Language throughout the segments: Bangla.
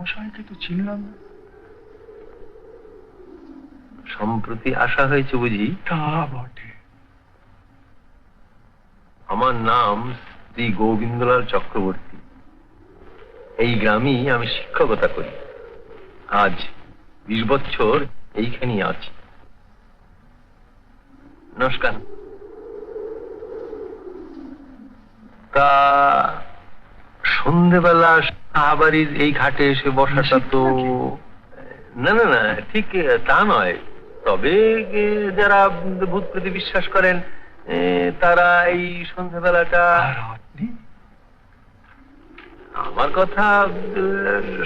মশাইকে তো চিনলাম না। সম্প্রতি আসা হয়েছে বুঝি? তা বটে। আমার নাম শ্রী গোবিন্দলাল চক্রবর্তী। এই গ্রামেই আমি শিক্ষকতা করি। আজ 20 বছর এইখানেই আছি। নমস্কার। তা সন্ধেবেলা সাহাবাড়ির এই ঘাটে এসে বসাটা তো না না না, ঠিক তা নয়। তবে যারা ভূত প্রতি বিশ্বাস করেন তারা এই সন্ধ্যাবেলাটা। আমার কথা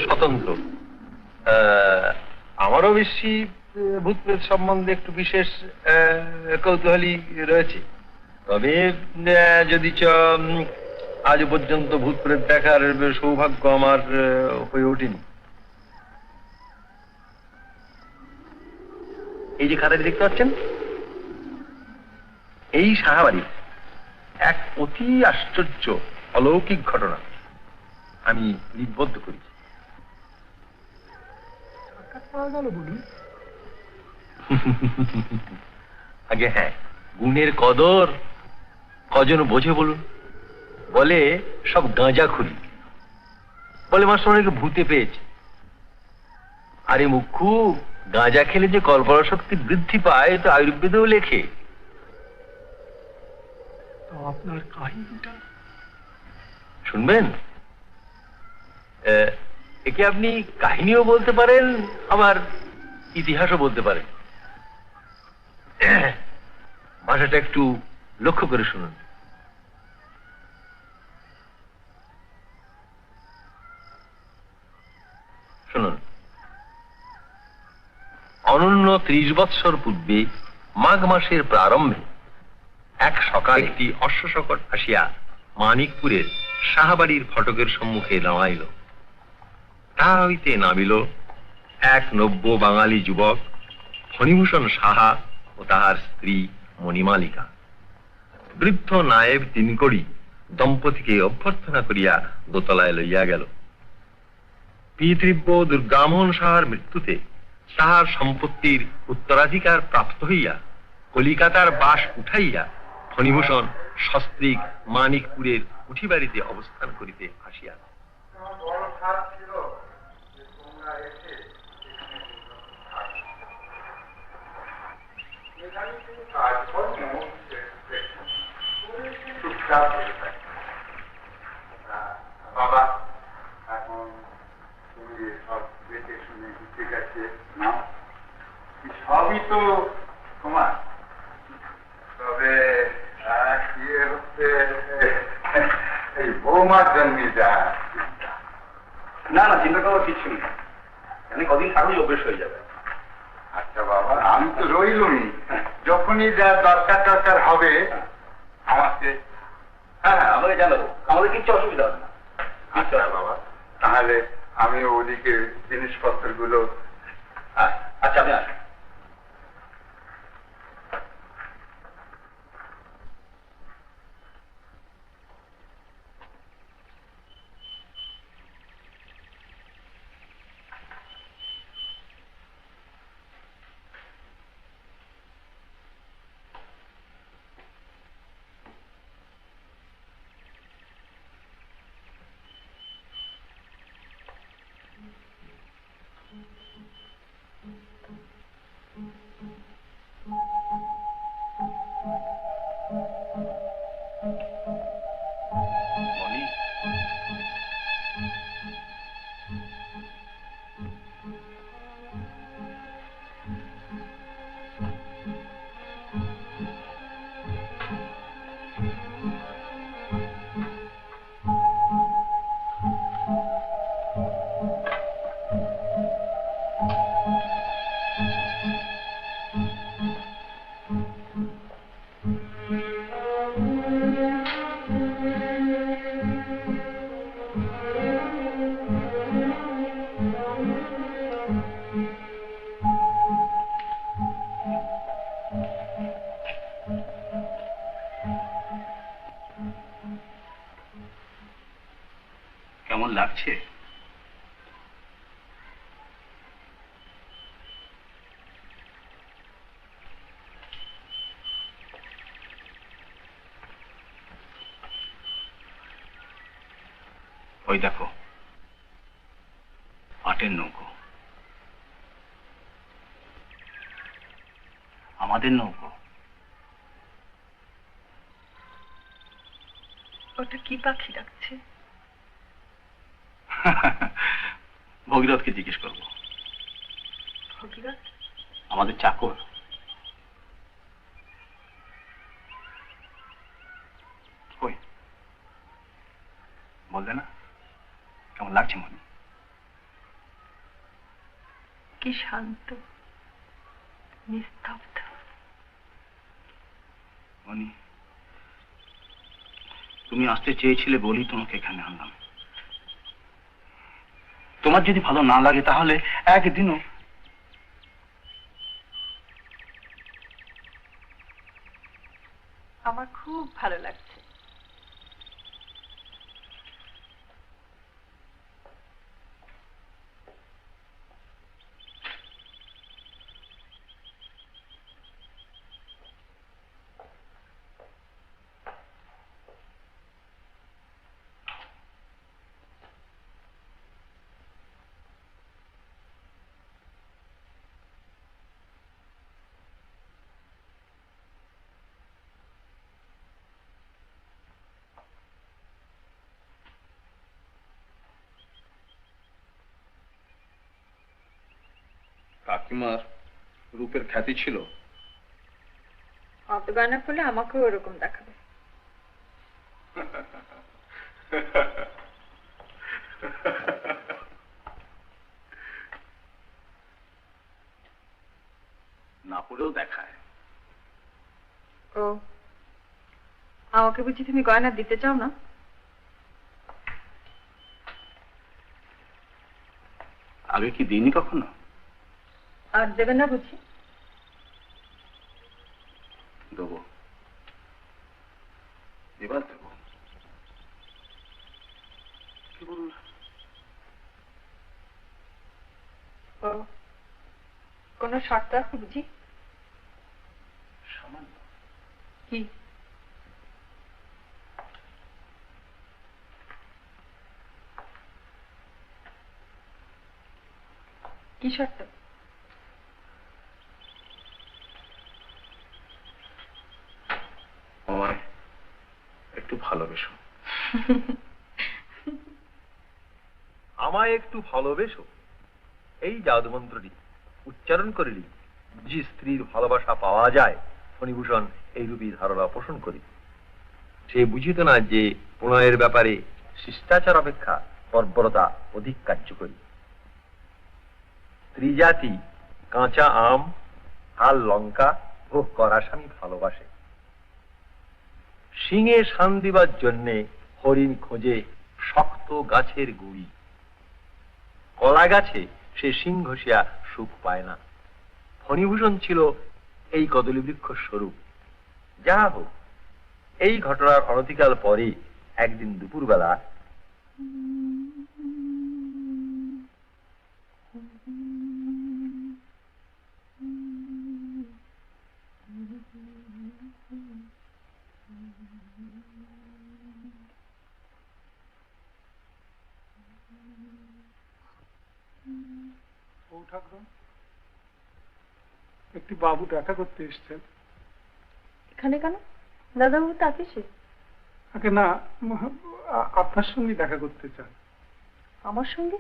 স্বতন্ত্র। আমারও বেশি ভূত প্রেত সম্বন্ধে একটু বিশেষ কৌতূহলী রয়েছে। তবে যদি আজ পর্যন্ত ভূত প্রেত দেখার সৌভাগ্য আমার হয়ে ওঠেনি। এই যে খাতাটি দেখতে পাচ্ছেন, এই সাহাবাড়ির এক অতি আশ্চর্য অলৌকিক ঘটনা আমি লিপিবদ্ধ করেছি। আগে হ্যাঁ, গুণের কদর কজন বোঝে বলুন? বলে সব গাঁজা খুলি, বলে মাস্টার অনেকে ভূতে পেয়েছে। আরে মুখ্যু, গাঁজা খেলে যে কল্পনা শক্তি বৃদ্ধি পায় তো আয়ুর্বেদেও লেখে। আপনার কাহিনীটা শুনবেন? একে আপনি কাহিনীও বলতে পারেন, আবার ইতিহাসও বলতে পারেন। ভাষাটা একটু লক্ষ্য করে শুনুন। শুনুন, অনন্য 30 বৎসর পূর্বে মাঘ মাসের প্রারম্ভে এক সকাল একটি অশ্বশকট আসিয়া মানিকপুরের সাহাবাড়ির ফটকের সম্মুখে দাঁড়াইল। তাহা হইতে নামিল এক নব্য বাঙালি যুবক ফণিভূষণ সাহা ও তাহার স্ত্রী মণিমালিকা। বৃদ্ধ নায়েব তিনকড়ি দম্পতিকে অভ্যর্থনা করিয়া দোতলায় লইয়া গেল। পিতৃব্য দুর্গামোহন সাহার মৃত্যুতে তাহার সম্পত্তির উত্তরাধিকার প্রাপ্ত হইয়া কলিকাতার বাস উঠাইয়া ফণিভূষণ সস্ত্রীক মানিকপুরের উঠিবাড়িতে অবস্থান করিতে আসিয়া বাবা, এখন তুমি সব দেখে শুনে ঘুরতে গেছে না, সবই তো তোমার। তবে ইয়ে হচ্ছে এই বৌমার জন্মে যা। না না, চিন্তা করার কিছু নেই। আমি কদিন থাকলেই অভ্যেস হয়ে যাবে। আচ্ছা বাবা, আমি তো রইলই। যখনই যা দরকার দরকার হবে আমাকে। হ্যাঁ হ্যাঁ, আমাকে জানাবো, আমাদের কিচ্ছু অসুবিধা হবে না। আচ্ছা বাবা, তাহলে আমি ওদিকে জিনিসপত্রগুলো। আচ্ছা, আপনি আসুন। ওই দেখো, পাটের নৌকো, আমাদের নৌকো। ওটা কি পাখি ডাকছে? ভগীরথকে জিজ্ঞেস করবো। ভগীরথ? আমাদের চাকর। কই বললে না? কেমন লাগছে মনে? কি শান্ত, নিস্তব্ধ। মনি, তুমি আসতে চেয়েছিলে বলি তোমাকে এখানে আনলাম। তোমার যদি ভালো না লাগে তাহলে একদিনও। আমার খুব ভালো লাগছে। কাকিমার রূপের খ্যাতি ছিল। অত গয়না করলে আমাকেও ওরকম দেখাবে। না পড়েও দেখায়। ও, আমাকে বুঝি তুমি গয়না দিতে চাও না? আগে কি দিইনি কখনো? আর দেবে না বুঝি? দেবো, এবার দেবো। ও, কোনো শর্ত আছে বুঝি? সামান্য। কি? কি শর্ত? আমায় একটু ভালোবেসো। আমায় একটু ভালোবেসো, এই জাদুমন্ত্রটি উচ্চারণ করিলি বুঝি স্ত্রীর ভালোবাসা পাওয়া যায়। ফণিভূষণ এইরূপী ধারণা পোষণ করি। সে বুঝিত না যে প্রণয়ের ব্যাপারে শিষ্টাচার অপেক্ষা বর্বরতা অধিক কার্যকরী। স্ত্রী জাতি কাঁচা আম হাল লঙ্কা ভোগ করা স্বামী ভালোবাসে। শিঙে শান দিবার জন্যে হরিণ খোঁজে শক্ত গাছের গুড়ি। কলা গাছে সে শিং ঘষিয়া সুখ পায় না। ফণিভূষণ ছিল এই কদলী বৃক্ষ স্বরূপ। যা হোক, এই ঘটনার অনতিকাল পরে একদিন দুপুরবেলা ও ঠাকুর, একটি বাবু দেখা করতে এসছেন। এখানে কেন? দাদাবাবু তো আপিসে। আগে না, আপনার সঙ্গে দেখা করতে চান। আমার সঙ্গে?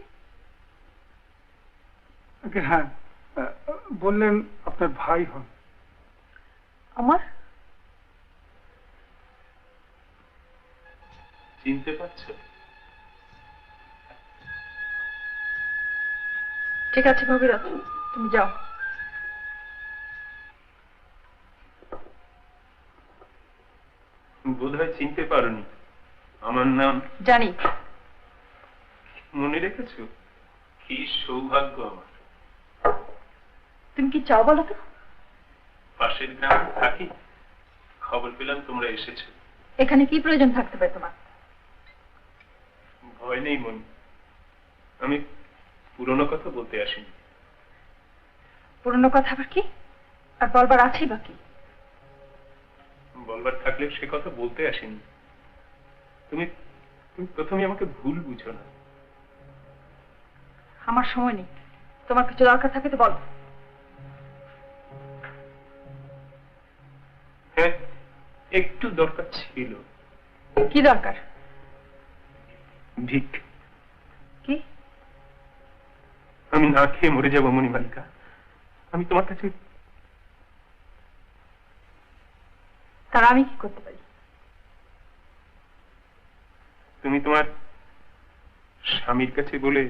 আগে হ্যাঁ, বললেন আপনার ভাই হন। আমার? চিনতে পারছো? ঠিক আছে ভগীরথ, তুমি যাও। বোধহয় চিনতে পারোনি। আমার নাম জানি। মনে রেখেছো? কি সৌভাগ্য আমার। তুমি কি চাও বলো তো? পাশের গ্রামে থাকি, খবর পেলাম তোমরা এসেছো। এখানে কি প্রয়োজন থাকতে পারে তোমার? ভয় নেই মনি, আমি পুরনো কথা বলতে আসিনি। পুরনো কথা আবার কি? আর বলবার আছে বা কি? বলবার থাকলে সে কথা বলতে আসিনি। তুমি তুমি প্রথমে আমাকে ভুল বুঝো না। আমার সময় নেই, তোমার কিছু দরকার থাকে তো বলো। হ্যাঁ, একটু দরকার ছিল। কি দরকার? ভিক। কি? আমি না খেয়ে মরে যাবো মণিমালিকা, আমি তোমার কাছে। তার আমি কি করতে পারি? তুমি তোমার স্বামীর কাছে বলে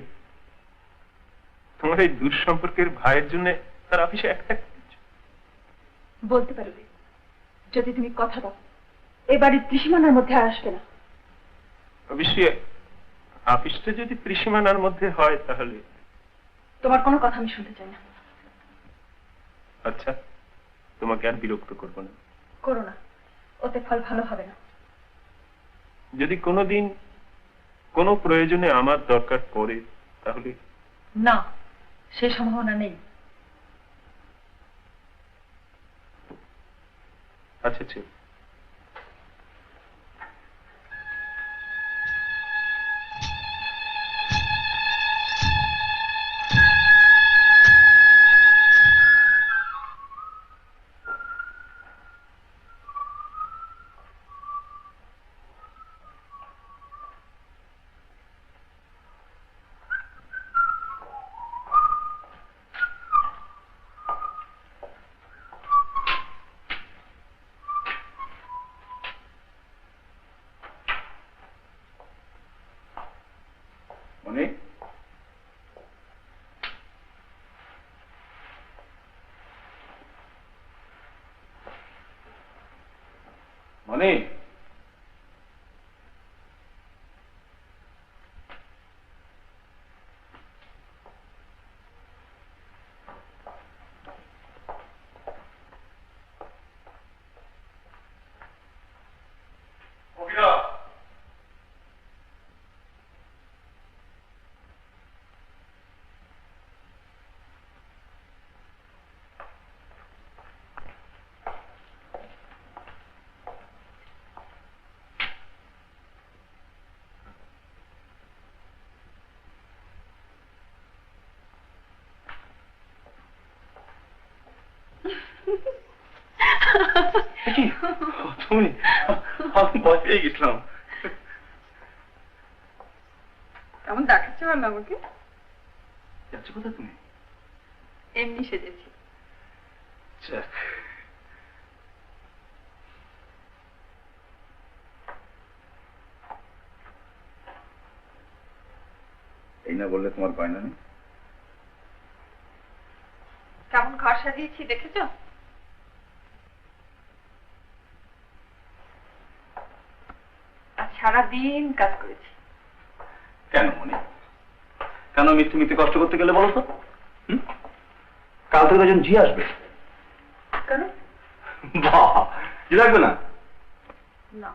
তোমার এই দূর সম্পর্কের ভাইয়ের জন্য তার অফিসে একটা বলতে পারবে যদি তুমি কথা দাও এই বাড়ির ত্রিসীমানার মধ্যে আর আসবে না। অবশ্যই অফিসটা যদি ত্রিসীমানার মধ্যে হয় তাহলে। তোমার কোনো কথা আমি শুনতে চাই না। আচ্ছা, তোমাকে আর বিরক্ত করবো না। করো না, ওতে ফল ভালো হবে না। যদি কোনোদিন কোনো প্রয়োজনে আমার দরকার পড়ে তাহলে। না, সেই সম্ভাবনা নেই। আচ্ছা ঠিক। মনি, মনি, তুমি আমি ভয় পেয়ে গেছিলাম। কেমন দেখাচ্ছে বল আমাকে? যাচ্ছ কোথায় তুমি? এমনি সেজেছি। যাক, এই না বললে তোমার গয়না নেই? কেমন ঘর সাজিয়েছি দেখেছো? আর সারাদিন কাজ করেছি। কেন মনে, কেন মিথ্যে মিথ্যে কষ্ট করতে গেলে বলো তো? কাল থেকে একজন ঝি আসবে। কেন? বাহ, ঝি লাগবে না? না,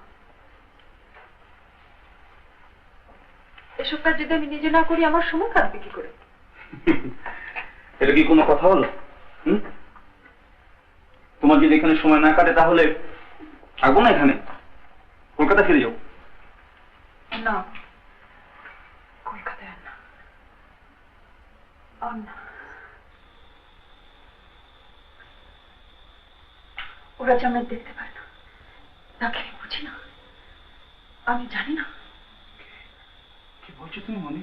এসব কাজ যদি আমি নিজে না করি আমার সময় কাটবে কি করে? এটা কি কোনো কথা হলো? তোমার যদি এখানে সময় না কাটে তাহলে থাকবো না এখানে, কলকাতা ফিরে যাও। না, কলকাতায় আর না, আর না। ওরা যে আমায় দেখতে পায় না, তাকে আমি বুঝি না, আমি জানি না। কি বলছো তুমি মনে?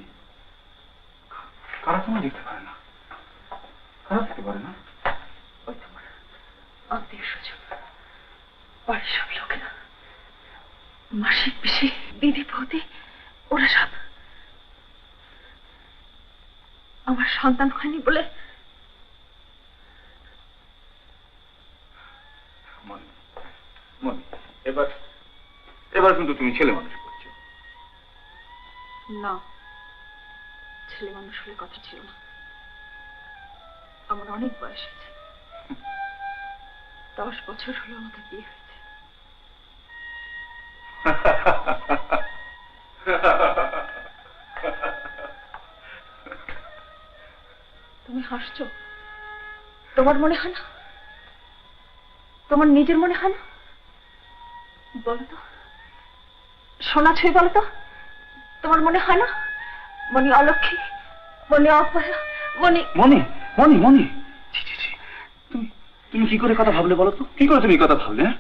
কারা তোমায় দেখতে পারে না? কারা দেখতে পারে না? ওই তোমার আত্মীয় স্বজন, বাড়ির সব লোকেরা, মাসিক পিসি, দিদি বৌদি, ওরা সব আমার সন্তান হয়নি বলে। মনে মনে এবার এবার কিন্তু তুমি ছেলে মানুষ করছো। না, ছেলে মানুষ হলে কথা ছিল না। আমার অনেক বয়স হয়েছে, 10 বছর হলো আমাদের বিয়ে হয়েছে। তুমি হাসছো? তোমার মনে হয় না? তোমার নিজের মনে হয় না? বলো তো, সোনা ছুঁয়ে বলো তো, তোমার মনে হয় না মনি অলক্ষী, মনি অপয়া, মনি মনি মনি মনি ছি ছি ছি, তুমি তুমি কি করে কথা ভাবলে বলো তো? কি করে তুমি কথা ভাবলে? হ্যাঁ,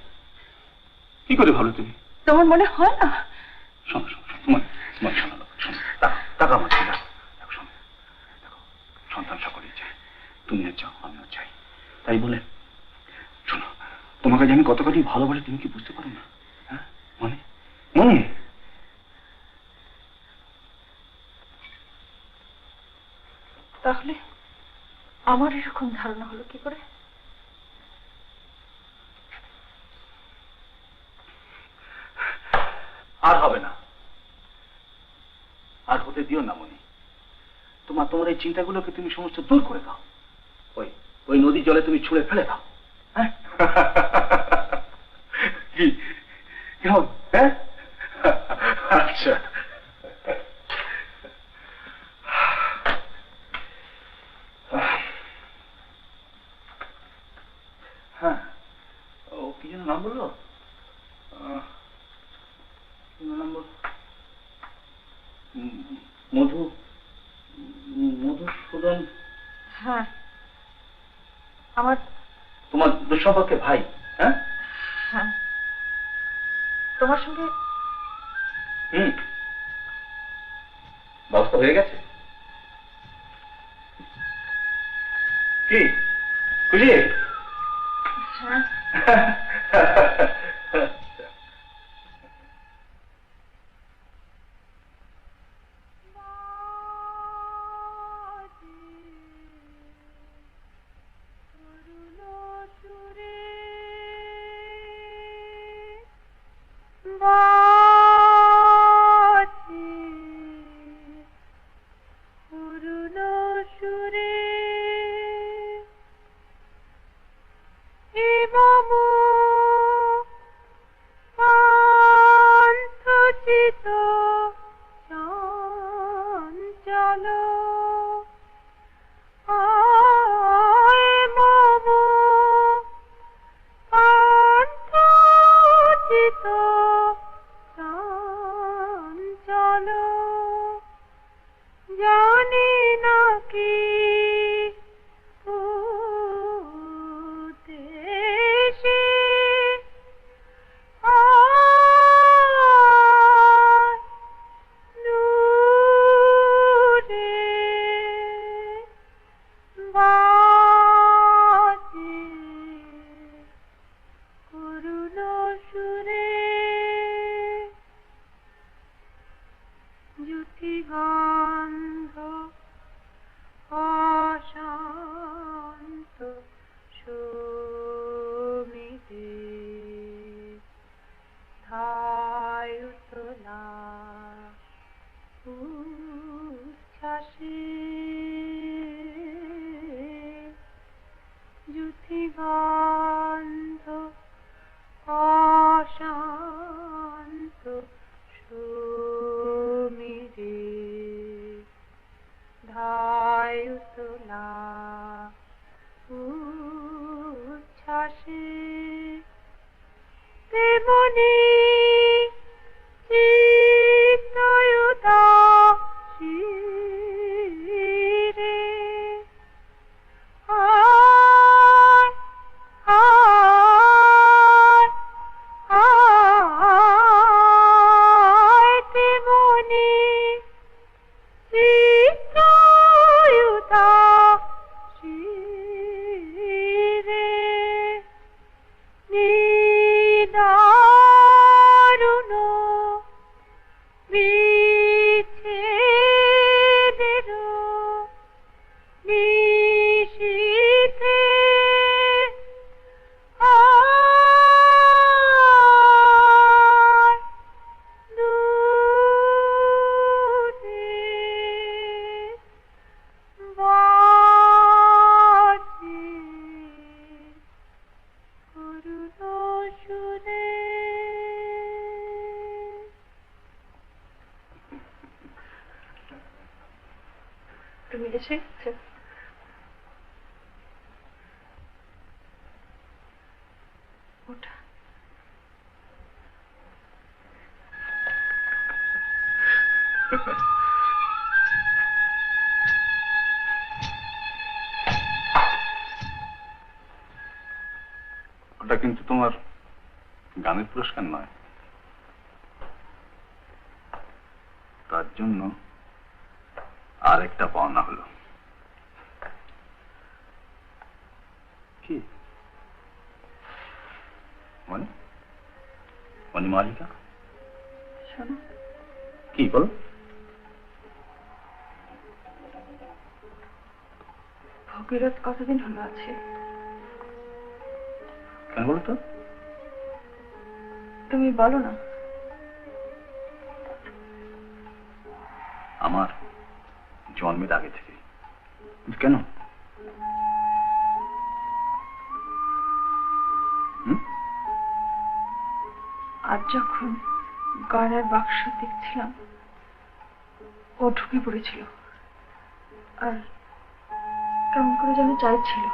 কি করে ভাবলে তুমি? তোমার মনে হয় না? শোনো শোনো তোমার তোমার শোনো শোনো, টাকা আমার ছিল। দেখো শোনো, দেখো সন্তান সকলেই চায়, তুমিও চাও আমিও চাই, তাই বলে শোনো, তোমাকে যে আমি কতখানি ভালোবাসি তুমি কি বুঝতে পারো না? হ্যাঁ মনে মনে তাহলে আমার এরকম ধারণা হলো কি করে? আর হবে না, আর হতে দিও না মনি। তোমার এই চিন্তাগুলোকে তুমি সমস্ত দূর করে দাও, ওই ওই নদীর জলে তুমি ছুঁড়ে ফেলে দাও। হ্যাঁ কি কেমন? হ্যাঁ আচ্ছা হ্যাঁ, ও কি যেন নাম বললো? মধুসূদন। হ্যাঁ, আমার তোমার দুঃসম্পর্কে ভাই। হ্যাঁ হ্যাঁ, তোমার সঙ্গে ব্যবস্থা হয়ে গেছে। কি খুশি? হ্যাঁ। তুমি এসেছো? ওটা ওটা কিন্তু তোমার গানের পুরস্কার নয়, তার জন্য আর একটা পাওনা হলো। কি মানে মানে মালিকা শোনো, কি বলো? ভগীরথ কতদিন হলো আছে? কেন বলো তো? তুমি বলো না। আমার জন্মের আগে থেকে। কেন? আজ যখন গয়নার বাক্স দেখছিলাম, ও ঢুকে পড়েছিল আর কেমন করে যেন চাইছিল।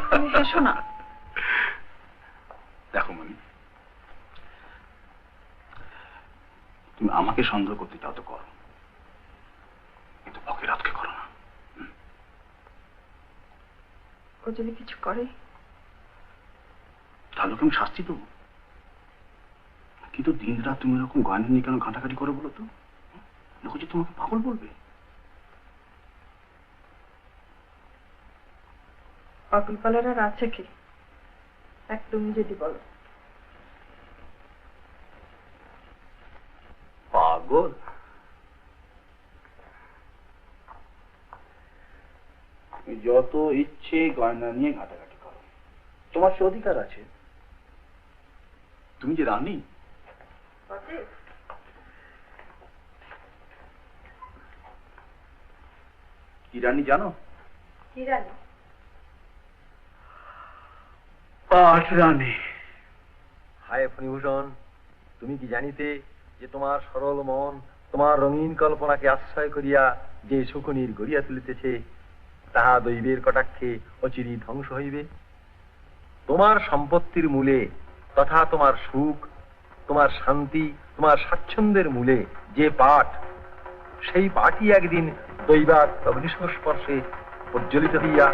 তুমি হেসো না। দেখো মনি, তুমি আমাকে সন্দেহ করতে চাও তো করো, কিন্তু ভগীরথকে করো না। ও যদি কিছু করে তাহলে ওকে আমি শাস্তি দেবো। কিন্তু দিন রাত তুমি এরকম গয়না নিয়ে কেন ঘাঁটাঘাঁটি করো বলো তো? লোক যে তোমাকে পাগল বলবে। পাগল পালার আর আছে কি? এক তুমি যদি বলো। পাগল? তুমি যত ইচ্ছে গয়না নিয়ে ঘাটাঘাটি করো, তোমার সে অধিকার আছে। তুমি যে রানী। কি রানী জানো? কি রানী? পাঠ রানী। হায় ফণিভূষণ, তুমি কি জানিতে যে তোমার সরল মন তোমার রঙিন কল্পনাকে আশ্রয় করিয়া যে শকুনির গড়িয়া তুলিতেছে, তাহা দৈবের কটাক্ষে অচিরি ধ্বংস হইবে। তোমার সম্পত্তির মূলে তথা তোমার সুখ, তোমার শান্তি, তোমার স্বাচ্ছন্দ্যের মূলে যে পাঠ, সেই পাঠই একদিন দৈবাত অগ্নিসংস্পর্শে প্রজ্বলিত হইয়া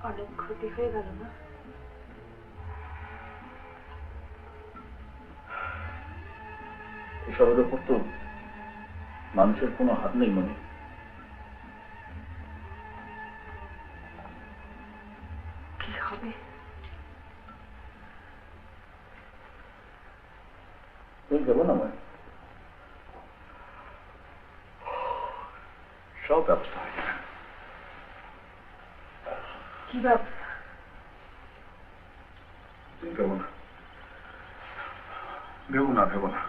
অনেক ক্ষতি হয়ে গেল না? এসবের উপর তো মানুষের কোনো হাত নেই মনে। কি হবে? তুমি দেবো না মানে সব ব্যবস্থা হয়ে যাবে। কি ব্যবস্থা? তুমি ভেবো না, ভেবো না, ভেবো না।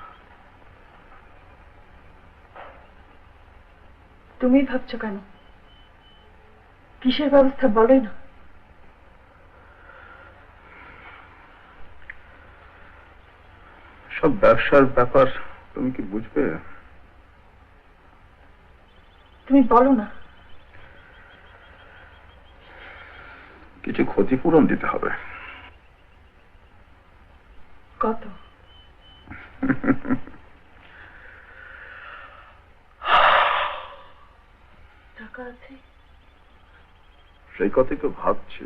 তুমি ভাবছো কেন? কিসের ব্যবস্থা বলোই না। সব ব্যবসার ব্যাপার, তুমি কি বুঝবে? তুমি বলো না। কিছু ক্ষতিপূরণ দিতে হবে। কত? টাকা আছে? সেই কথাই তো ভাবছি।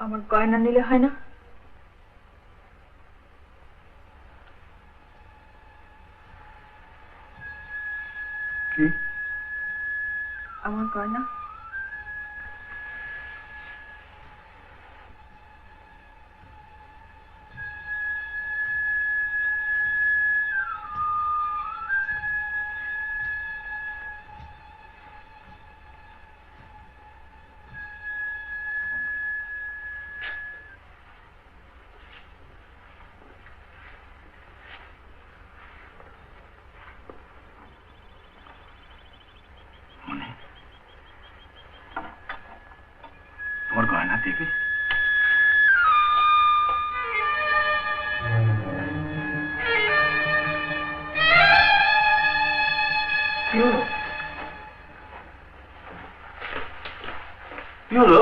আমার গয়না নিলে হয় না? কি? আমার গয়না? মানে তোমার গয়না দেবে? কি হলো? কি হলো?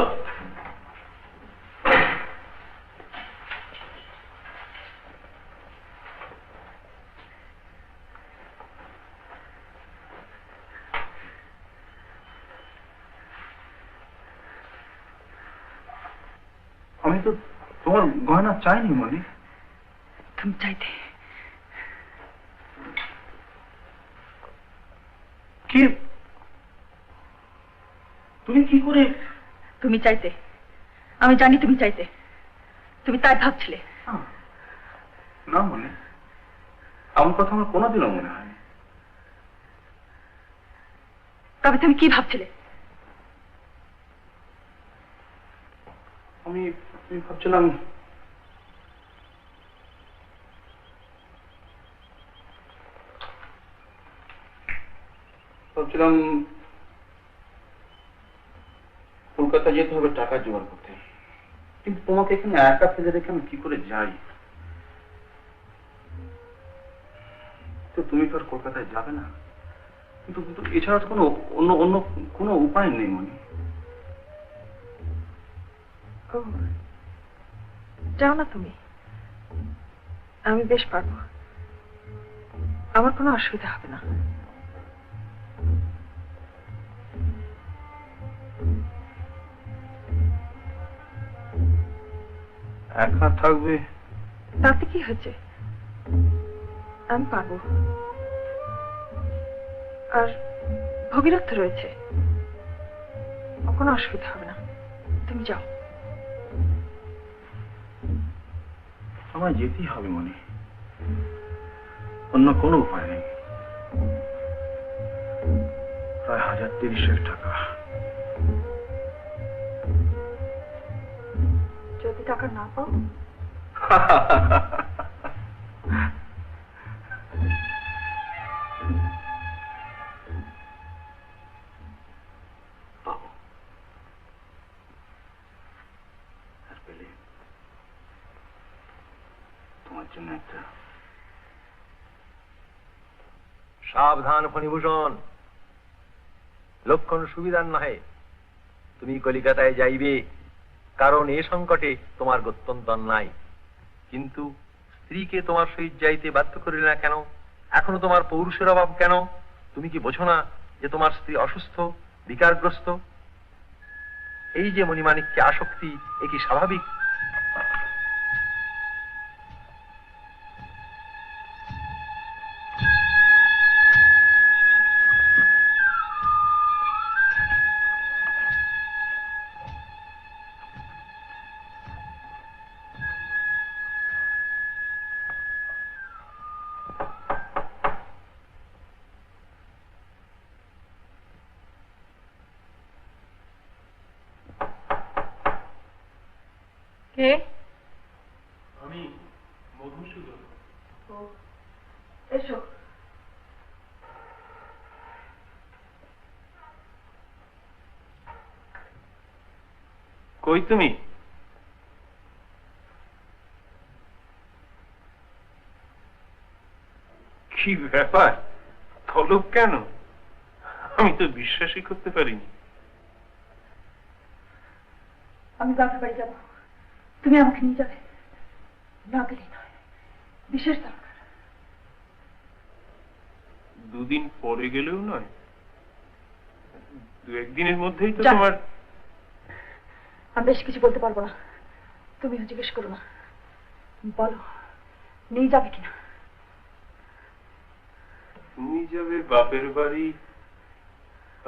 আমি তো তোমার গয়না চাইনি মনি। তুমি চাইতে। কি? তুমি কি করে? তুমি চাইতে, আমি জানি তুমি চাইতে, তুমি তাই ভাবছিলে। না মনে, আমার কথা আমার কোনোদিনও মনে হয়নি। তবে তুমি কি ভাবছিলে? আমি ভাবছিলাম কলকাতা যেতে হবে টাকা জোগাড় করতে, কিন্তু তোমাকে এখানে একা ফেলে রেখে আমি কি করে যাই? তো তুমি তো আর কলকাতায় যাবে না, কিন্তু এছাড়া তো অন্য কোনো উপায় নেই মনি। যাও না তুমি, আমি বেশ পারবো, আমার কোনো অসুবিধা হবে না। একা থাকবে? তাতে কি হয়েছে, আমি পারবো। আর ভগীরথ রয়েছে, কোনো অসুবিধা হবে না, তুমি যাও। আমার যেতেই হবে মনে, অন্য কোনো উপায় নেই। প্রায় 1030 টাকা। যদি টাকা না পাও? পাবো। আর পেলে তোমার জন্য একটা। সাবধান ফণিভূষণ, লক্ষণ সুবিধার নহে। তুমি কলিকাতায় যাইবে, কারণ এ সংকটে তোমার গত্যন্তর নাই। কিন্তু স্ত্রীকে তোমার সহিত যাইতে বাধ্য করিলে না কেন? এখনো তোমার পৌরুষের অভাব কেন? তুমি কি বোঝো না যে তোমার স্ত্রী অসুস্থ, বিকারগ্রস্ত? এই যে মণিমাণিক্যে আসক্তি, এ কি স্বাভাবিক? কে? আমি মধুসূদন। এসো। কই তুমি? কি ব্যাপার, তলব কেন? আমি তো বিশ্বাসই করতে পারিনি। আমি বাপের বাড়ি যাবো, তুমি আমাকে নিয়ে যাবে? না গেলে নয়, বিশেষ দরকার। দুদিন পরে গেলেও নয়, দু একদিনের মধ্যেই তো যা। তোমার। আমি বেশ কিছু বলতে পারবো না, তুমিও জিজ্ঞেস করো না। বলো, নিয়ে যাবে কিনা? তুমি যাবে বাপের বাড়ি,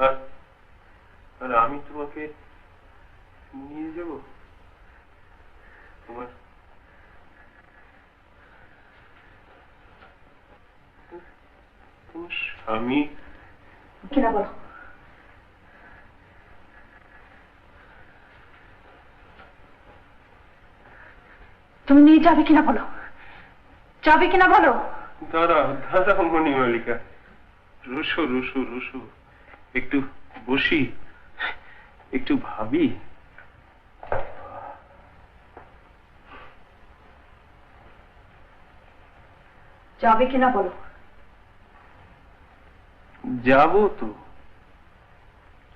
আর আর আমি তোমাকে নিয়ে যাব তোমার তোমার স্বামী কিনা বলো। তুমি নিয়ে যাবে কিনা বলো, যাবে কিনা বলো। দাঁড়া দাঁড়া মণিমালিকা, রুসো রুসো রুসো, একটু বসি, একটু ভাবি। যাবে কিনা বলো। যাবো তো,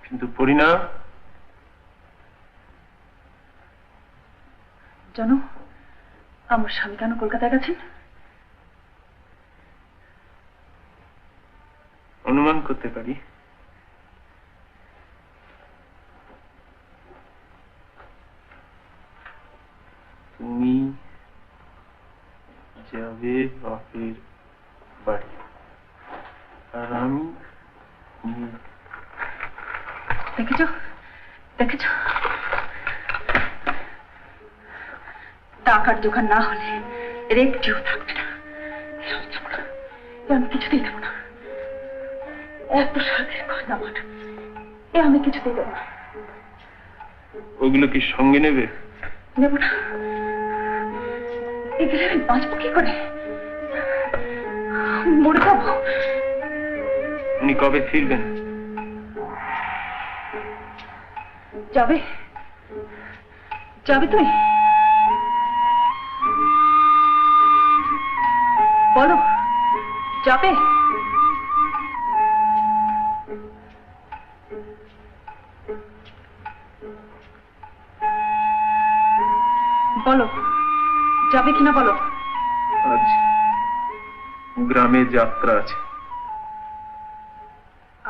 কিন্তু পরিণাম জানো আমার স্বামী কেন কলকাতায় গেছেন? অনুমান করতে পারি। তুমি যাবে বাপের বাড়ি, আর আমি দেখেছো দেখেছো, টাকার দোকান না হলে এর একটিও থাকবে না। আমি কিছুতেই দেবো না, এত সাথে কথা আমার এ আমি কিছুতেই দেবো না। ওগুলো কি সঙ্গে নেবে? নেবো না, এগুলো আমি বাঁচবো কি করে, মরে যাবো। উনি কবে ফিরবেন? যাবে যাবে তুমি বলো, যাবে? বলো যাবে কিনা বলো। আজ গ্রামে যাত্রা আছে।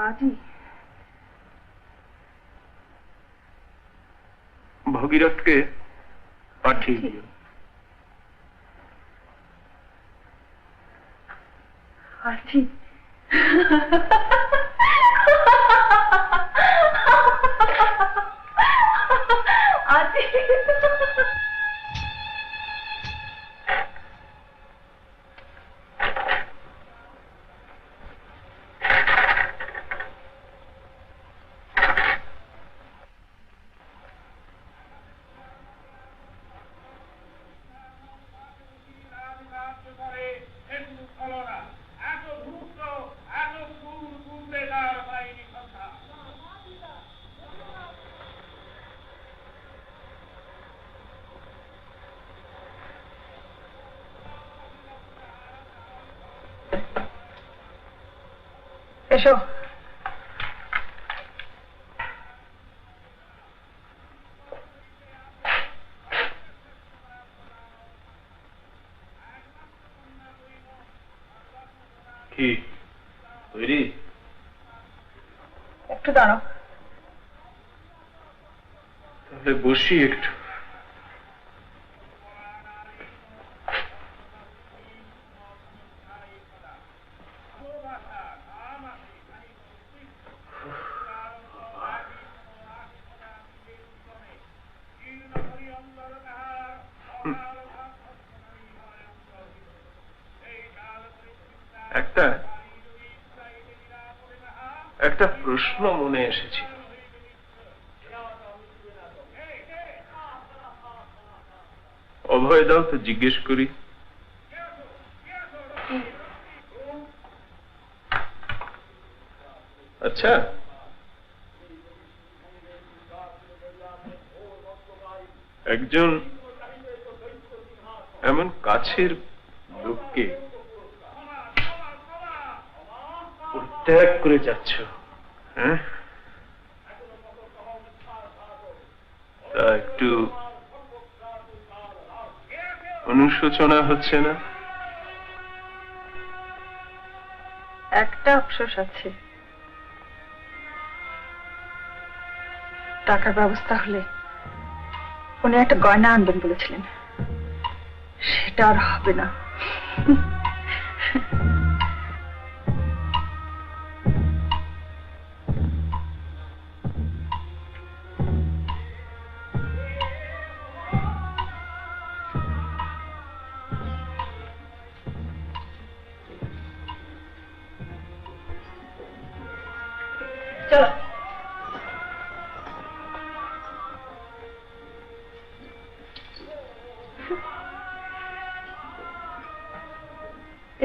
আজই? ভগীরথকে পাঠিয়ে দিও। আছি। আছি। এসো। কি তৈরি? একটু দাঁড়াও। তাহলে বসি একটু। একটা প্রশ্ন মনে এসেছে। অভয় দাও তো জিজ্ঞেস করি। আচ্ছা, একজন এমন কাছের লোককে পরিত্যাগ করে যাচ্ছ, হ্যাঁ? তা একটু অনুশোচনা হচ্ছে না? একটা আফসোস আছে, টাকার ব্যবস্থা হলে উনি একটা গয়না আনবেন বলেছিলেন, সেটা আর হবে না। চলো।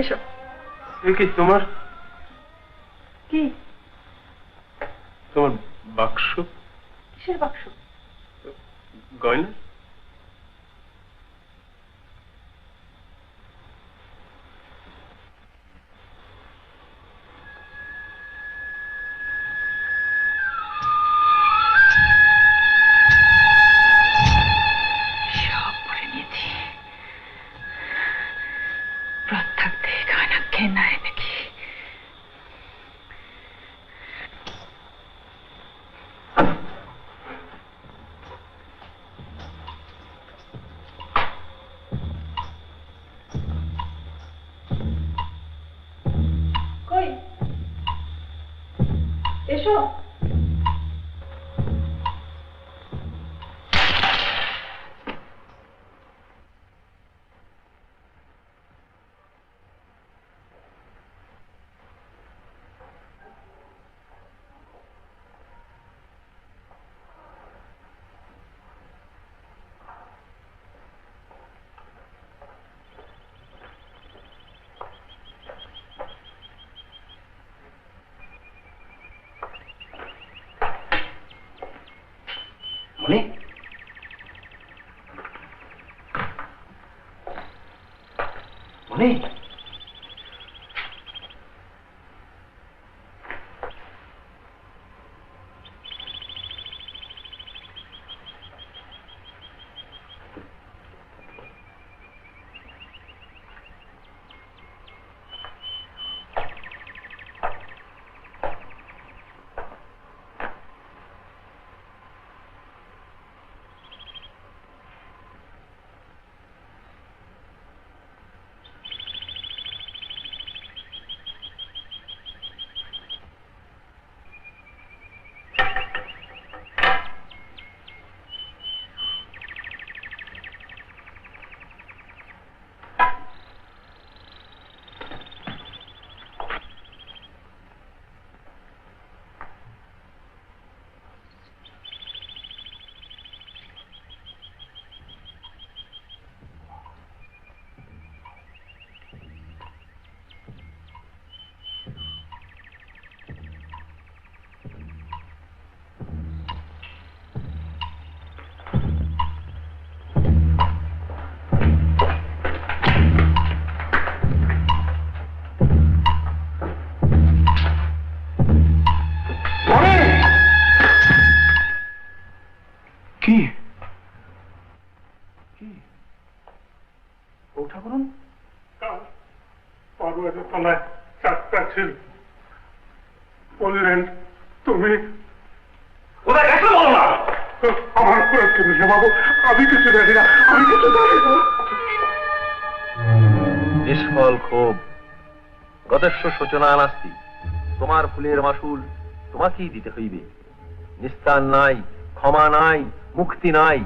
এসো। এ কি তোমার কি? তোমার বাক্স? কিসের বাক্স? গয়না? সব পরে নিয়েছি। রাত থাকতে গয়না কেনায় নাকি? কই এসো। মনি, মনি, কি কি ও ঠাকুরন? পর্বতের তলায় চারটা ছিল, বললেন তুমি কোথায় গেছো বলো না। আমার উপরে তুমি বাবু, আমি কিছু জানি না, আমি কিছু জানি না। নিষ্ফল ক্ষোভ, গতেশ্ব শোচনা নাস্তি। তোমার ফুলের মাসুল তোমাকেই দিতে হইবে। নিস্তার নাই, ক্ষমা নাই, মুক্তি নাই।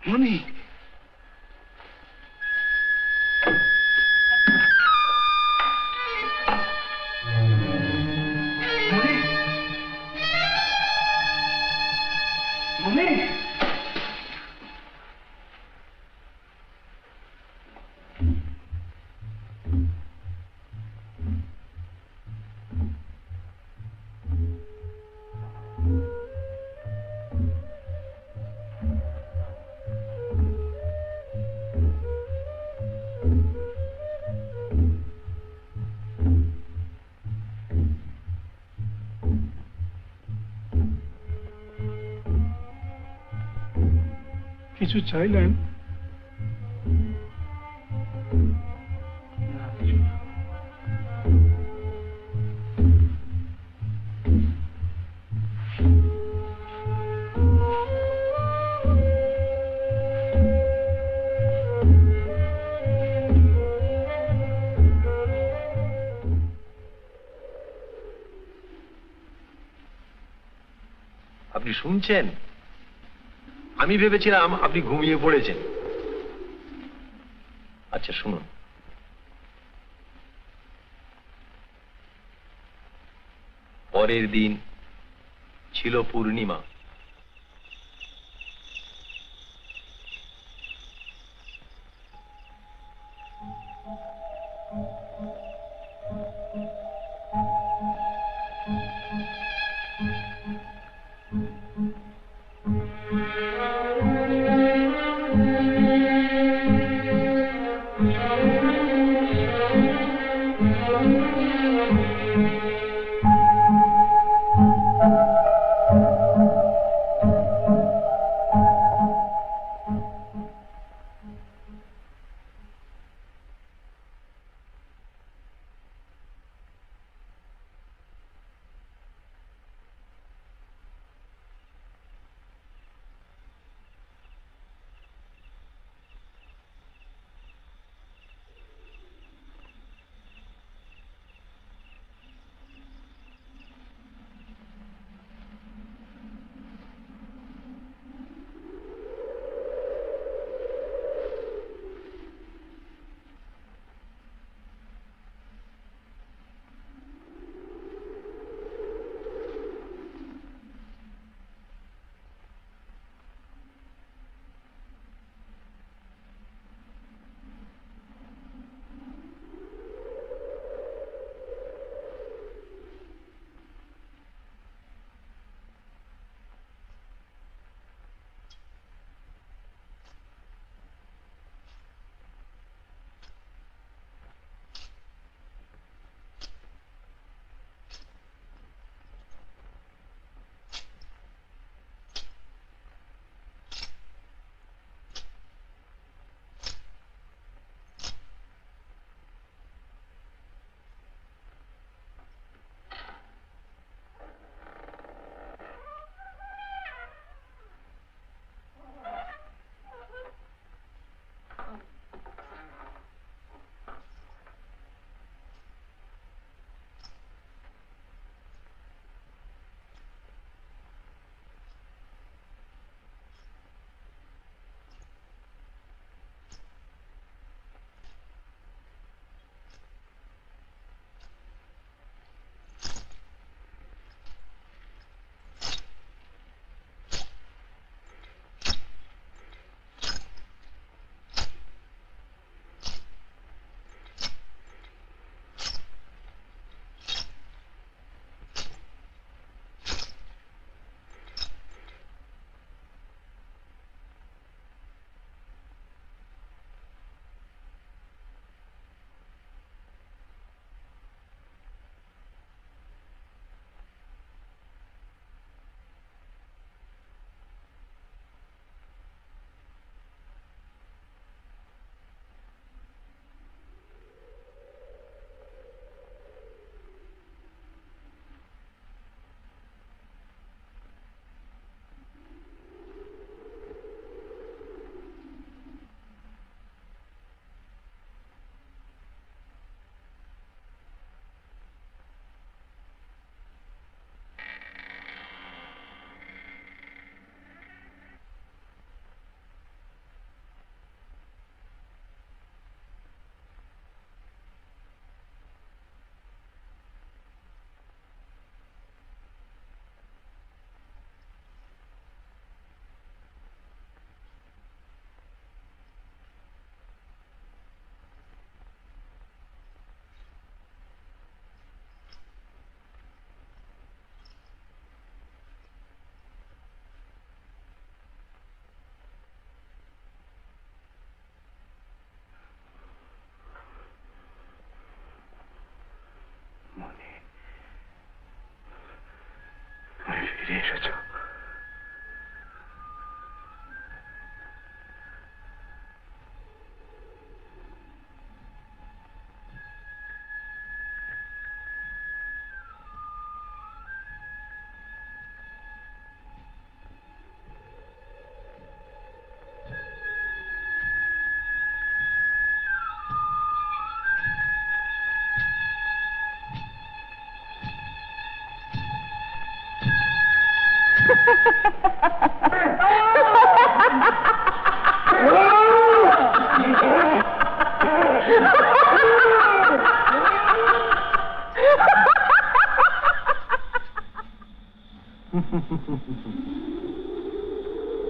মনি কিছু চাইলেন? আপনি শুনছেন? আমি ভেবেছিলাম আপনি ঘুমিয়ে পড়েছেন। আচ্ছা শুনুন, পরের দিন ছিল পূর্ণিমা।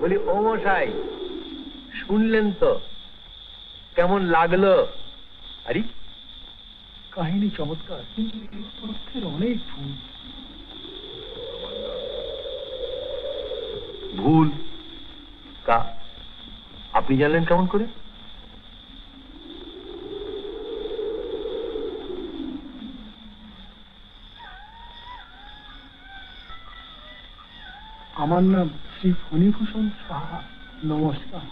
বলি ও মশাই, শুনলেন তো কেমন লাগলো? আরে কাহিনী চমৎকার, কিন্তু তথ্যের অনেক ভুল। ভুল কা আপনি জানলেন কেমন করে? আমার নাম শ্রী ফণীভূষণ সাহা, নমস্কার।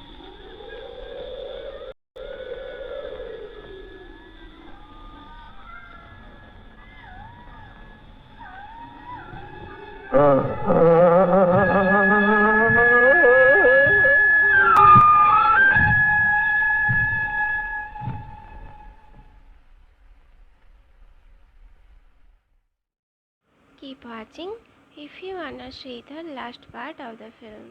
Keep watching if you wanna see the last part of the film.